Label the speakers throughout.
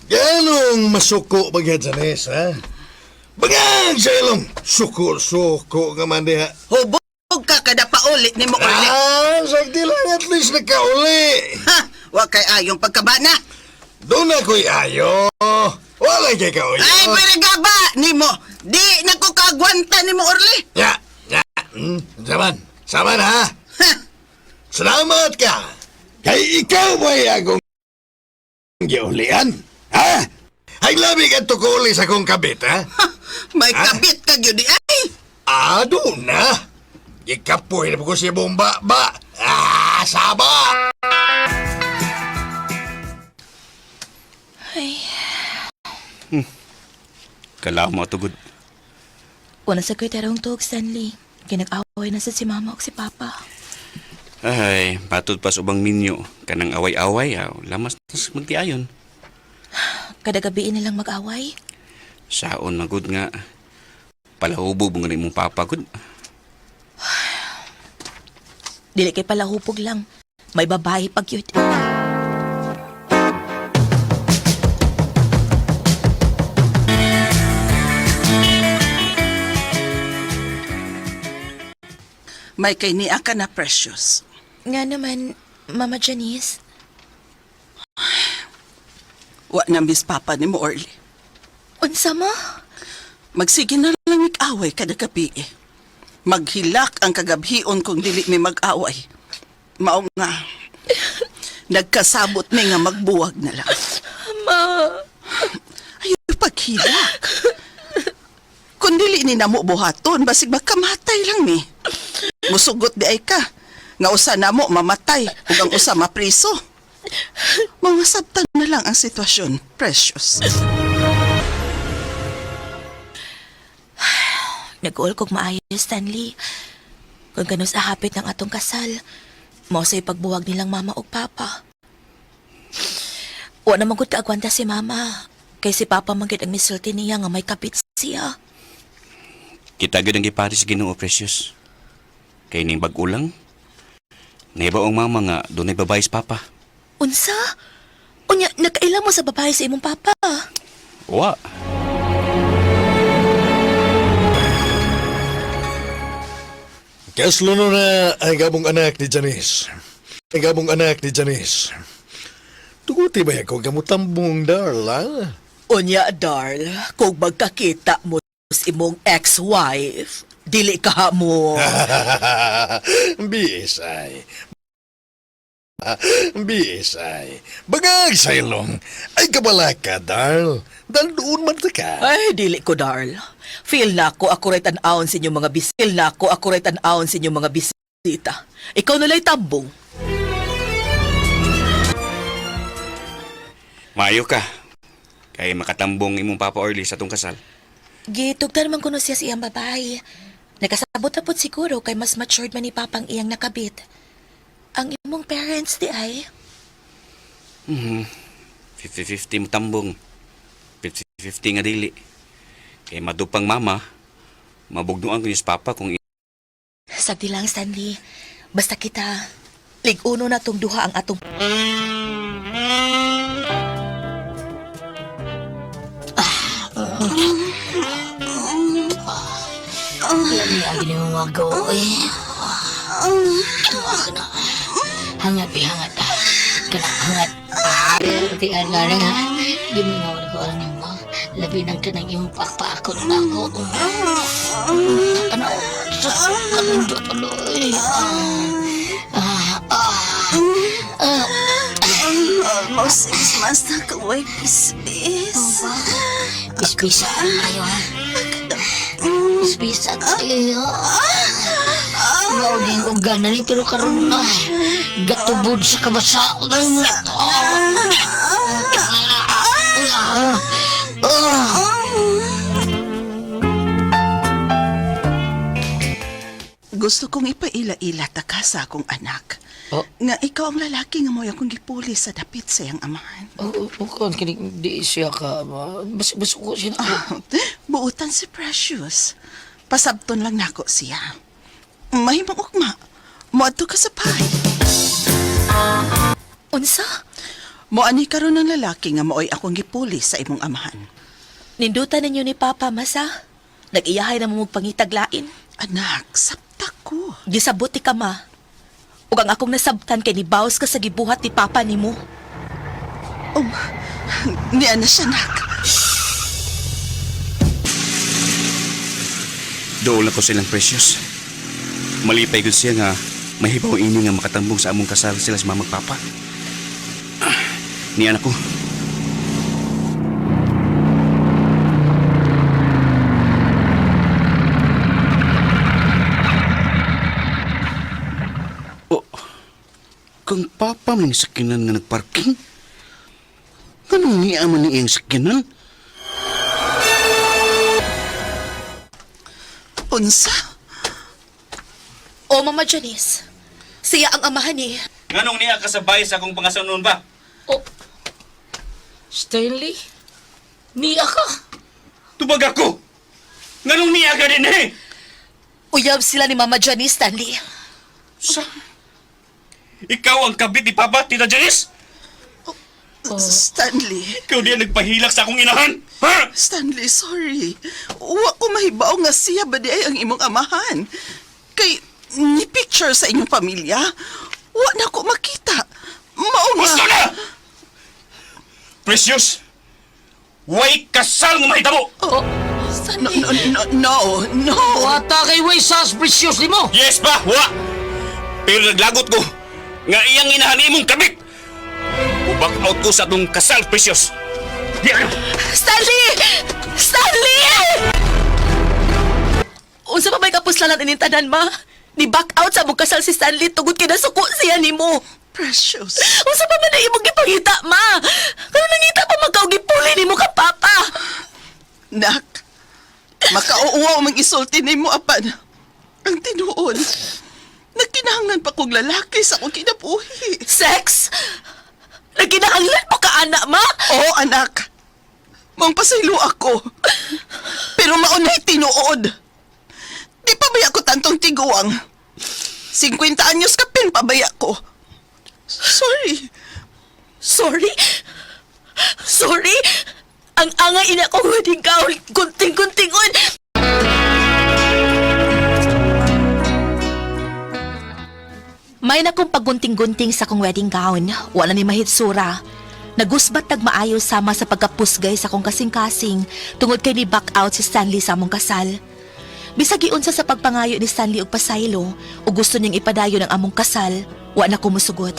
Speaker 1: Ganong masuko bagyan Janis, ha? Bagang sa ilong suko-suko nga man diha.
Speaker 2: Hubog ka kada paulit ni mo uli.
Speaker 1: Sagdi lang at least nagkauli.
Speaker 2: Ha! Wa kay ayong pagkabana.
Speaker 1: Doon ako'y ayo. Wala kay kauli.
Speaker 2: Ay, pero gaba ni mo. Di na ko kagwanta ni mo Orly.
Speaker 1: Ya. Saman ha?
Speaker 2: Ha!
Speaker 1: Salamat ka. Kay ikaw ba'y akong giulian? Ha? Ay labi ka tukuli sa kong kabit, ha?
Speaker 2: Ha! May kabit ka gyud di ay.
Speaker 1: Doon na. Ikapoy na po ko siya bomba ba? Saba!
Speaker 3: Ay,
Speaker 4: Kala mo tugod.
Speaker 3: una sa ko'y tarong tuog, Stanley. Kinag-away na sa si mama o si papa.
Speaker 4: Ay, patod pa subang ninyo. Kanang away-away, lamas nas magtiayon.
Speaker 3: Kada gabi nilang mag-away.
Speaker 4: Saon magud nga. Palahubog mo nga mong papa, gud.
Speaker 3: Dili kay pala hupog lang. May babae pag yun.
Speaker 2: May kay niya ka na Precious.
Speaker 3: Nga naman, Mama Janice.
Speaker 2: Wa na miss papa ni mo Orly.
Speaker 3: Unsa mo?
Speaker 2: Magsige na lang away kada gabi eh. Maghilak ang kagabhion kung dili mi mag-away. Mao nga. Nagkasabot mi nga magbuwag na lang.
Speaker 3: Ma.
Speaker 2: Ayaw paghilak. Kung dili ni namo buhaton, basig magkamatay lang mi. Musugot di ay ka. Nga usa namo mamatay ug ang usa mapriso. Mga sabtan na lang ang sitwasyon, Precious.
Speaker 3: Nag-uol kog maayo, Stanley. Kung ganun sa hapit ng atong kasal, mo sa'y pagbuwag nilang mama o papa. Wa na magud kaagwanta si mama. Kay si papa magid ang misulti niya nga may kapit siya.
Speaker 4: Kita gud ang giparis Ginoo, Precious. Kay ning bag-ulang. Naibaong mama nga dunay babae sa papa.
Speaker 3: Unsa? Unya, nagkaila mo sa babae sa imong papa.
Speaker 4: Wa.
Speaker 1: Kaslo na ang gabong anak ni Janice. Ang gabong anak ni Janice. Tuguti ba ako gamutambong, darla?
Speaker 2: Unya, Darl, kung magkakita mo sa imong ex-wife, dili ka mo.
Speaker 1: Bisay. Bisay. Bagag saylong. Ay kabala ka, Darl. Dahil doon man ka.
Speaker 2: Ay, dili ko, Darl. Feel na ako rin tan-aon sa inyong mga bisita. Feel na ako rin tan-aon sa inyong mga bisita. Ikaw nala'y tambong.
Speaker 4: Maayo ka. Kay makatambong imong papa Orly sa tong kasal.
Speaker 3: Gitugtan man kuno siya siyang babae. Nakasabot na po siguro kay mas matured man ni papang iyang nakabit. Ang imong parents di ay?
Speaker 4: 50-50 mo tambong. 50-50 nga dili. Kay madupang mama, mabugnuan ko niya sa papa kung
Speaker 3: Sagdi lang, Stanley. Basta kita, lig-uno na tong duha ang atong...
Speaker 5: Lagi ang ginimamago eh. Hangat hangat. Kena hangat. Di ana nga. Di mo nga ako ni mo. Labi nang kanang imong papa ako na ako. Ano? Kalundo tuloy.
Speaker 2: Almost 6 months na kaway bis-bis.
Speaker 5: Bisbisan kayo ha. Bisbisan kayo. Mauding kong gana ni pero karoon na. Gatubod sa kabasaan na ito.
Speaker 2: Gusto kong ipaila-ila ta ka sa akong anak.
Speaker 5: Oh.
Speaker 2: Nga ikaw ang lalaki nga mo akong gipuli sa dapit sa iyang amahan.
Speaker 5: Bukan kinig di siya ka. Bas ko siya.
Speaker 2: Buutan si Precious. Pasabton lang nako siya. Mahimang ukma. Moadto ka sa pahay.
Speaker 3: Unsa?
Speaker 2: Moani karon ng lalaki nga maoy akong gipuli sa imong amahan.
Speaker 3: Nindutan ninyo ni Papa, Masa. Nag-iyahay na mo magpangitaglain.
Speaker 2: Anak, sabta ko.
Speaker 3: Gisabot ti ka, ma. Ug ang akong nasabtan kay nibawas ka sa gibuhat ni Papa nimo.
Speaker 2: Niya na siya, nak.
Speaker 4: Doon ako silang Precious. Malipay ko siya nga mahibaw ini nga makatambong sa among kasal sila sa mamag papa. Ni anak ko. Oh, kang papa man sakinan nga nagparking? Ganun niya man ni iyang sakinan?
Speaker 2: Unsa?
Speaker 3: O, Mama Janice. Siya ang amahan ni.
Speaker 4: Nganong niya kasabay sa akong pangasanon ba?
Speaker 5: Oh, Stanley? Niya ka?
Speaker 4: Tubag ako! Nganong niya ka din eh?
Speaker 3: Uyab sila ni Mama Janice, Stanley.
Speaker 4: Sa? Ikaw ang kabit ni Papa, Tita Janice?
Speaker 2: Stanley.
Speaker 4: Ikaw di ang nagpahilak sa akong inahan? Ha?
Speaker 2: Stanley, sorry. Wa ko mahibaw nga siya ba di ay ang imong amahan. Kay, ni picture sa inyong pamilya, wa na ko makita. Mao
Speaker 4: Gusto
Speaker 2: nga.
Speaker 4: na! Precious! Way kasal nga mahitabo!
Speaker 3: Oh,
Speaker 2: No,
Speaker 3: Stanley.
Speaker 2: no.
Speaker 5: Wata kay way sas precious ni mo!
Speaker 4: Yes ba? Wa! Pero naglagot ko nga iyang inahan imong kabit! Ubak out ko sa atong kasal, Precious! Di ano?
Speaker 3: Stanley! Stanley! Unsa pa ba'y kapuslanan inintanan, ma? Ni back out sa mong kasal si Stanley tugod kinasuko siya ni mo.
Speaker 2: Precious.
Speaker 3: Unsa pa man na imong gipangita, ma? Kano nangita pa magkaw gipuli ni mo ka, Papa?
Speaker 2: Nak, makauuwaw mang isulti ni mo, apan. Ang tinuod, nagkinahanglan pa kong lalaki sa akong kinabuhi.
Speaker 3: Sex? Nagkinahanglan mo ka, anak, ma?
Speaker 2: Oo, anak. Mang pasaylo ako. Pero maunay tinuod. Di pa baya ko tantong tiguang. 50 anyos ka pin pabaya ko. Sorry.
Speaker 3: Sorry? Sorry? Ang angay ina ko wedding gown, gunting-guntingon. May na kong paggunting-gunting sa kong wedding gown. Wala ni mahitsura. Nagusbat tagmaayo sama sa pagkapusgay sa kong kasing-kasing tungod kay ni back out si Stanley sa among kasal. Bisag giunsa sa pagpangayo ni Stanley og pasaylo o gusto niyang ipadayon ang among kasal, wa na ko musugot.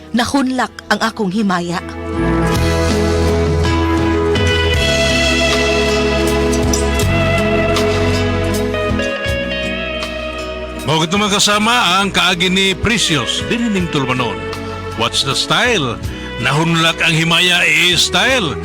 Speaker 3: Nahunlak ang akong himaya.
Speaker 6: Bakit naman kasama ang kaagi ni Precious, dinining tulmanon. What's the style? Nahunlak ang himaya style.